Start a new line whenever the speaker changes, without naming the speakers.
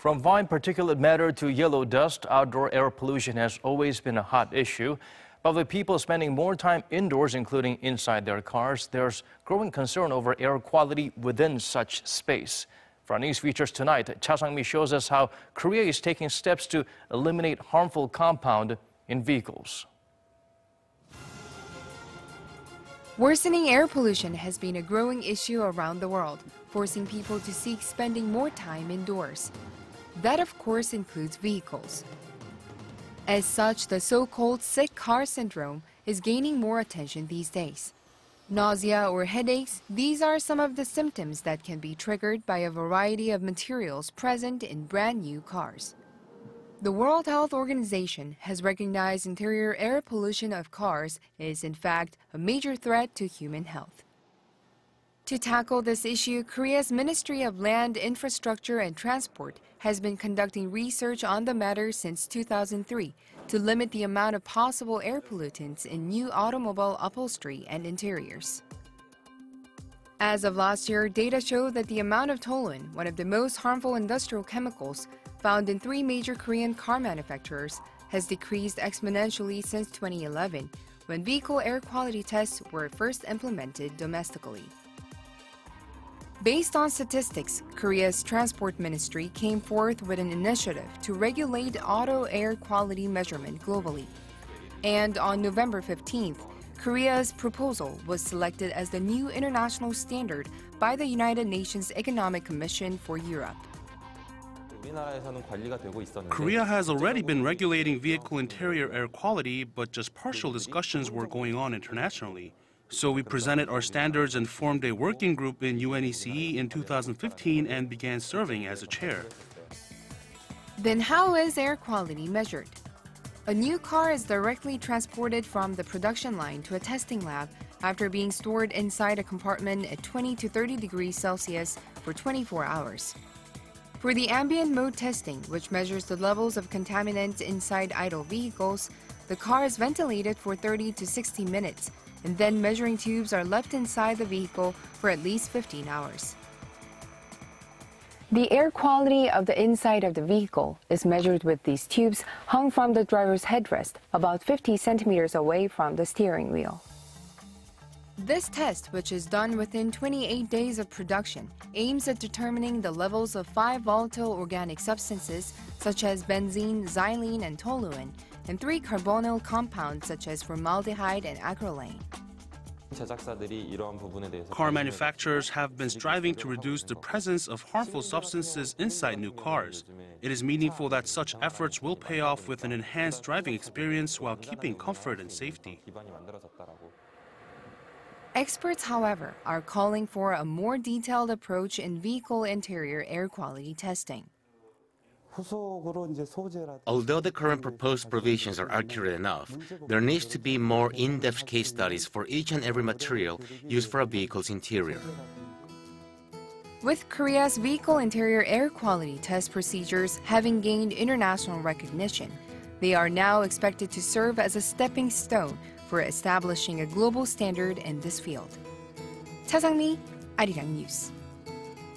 From fine particulate matter to yellow dust, outdoor air pollution has always been a hot issue. But with people spending more time indoors, including inside their cars, there's growing concern over air quality within such space. For our news features tonight, Cha Sang-mi shows us how Korea is taking steps to eliminate harmful compound in vehicles.
Worsening air pollution has been a growing issue around the world, forcing people to seek spending more time indoors. That, of course, includes vehicles. As such, the so-called sick car syndrome is gaining more attention these days. Nausea or headaches, these are some of the symptoms that can be triggered by a variety of materials present in brand new cars. The World Health Organization has recognized interior air pollution of cars is, in fact, a major threat to human health. To tackle this issue, Korea's Ministry of Land, Infrastructure and Transport has been conducting research on the matter since 2003 to limit the amount of possible air pollutants in new automobile upholstery and interiors. As of last year, data show that the amount of toluene, one of the most harmful industrial chemicals found in 3 major Korean car manufacturers, has decreased exponentially since 2011, when vehicle air quality tests were first implemented domestically. Based on statistics, Korea's Transport Ministry came forth with an initiative to regulate auto air quality measurement globally. And on November 15th, Korea's proposal was selected as the new international standard by the United Nations Economic Commission for Europe.
Korea has already been regulating vehicle interior air quality, but just partial discussions were going on internationally. So we presented our standards and formed a working group in UNECE in 2015 and began serving as a chair.
Then how is air quality measured? A new car is directly transported from the production line to a testing lab after being stored inside a compartment at 20 to 30 degrees Celsius for 24 hours. For the ambient mode testing, which measures the levels of contaminants inside idle vehicles, the car is ventilated for 30 to 60 minutes, and then measuring tubes are left inside the vehicle for at least 15 hours. The air quality of the inside of the vehicle is measured with these tubes hung from the driver's headrest about 50 centimeters away from the steering wheel. This test, which is done within 28 days of production, aims at determining the levels of 5 volatile organic substances such as benzene, xylene, and toluene, and 3 carbonyl compounds such as formaldehyde and acrylane.
Car manufacturers have been striving to reduce the presence of harmful substances inside new cars. It is meaningful that such efforts will pay off with an enhanced driving experience while keeping comfort and safety.
Experts, however, are calling for a more detailed approach in vehicle interior air quality testing.
Although the current proposed provisions are accurate enough, there needs to be more in-depth case studies for each and every material used for a vehicle's interior.
With Korea's vehicle interior air quality test procedures having gained international recognition, they are now expected to serve as a stepping stone for establishing a global standard in this field. Cha Sang-mi, Arirang News.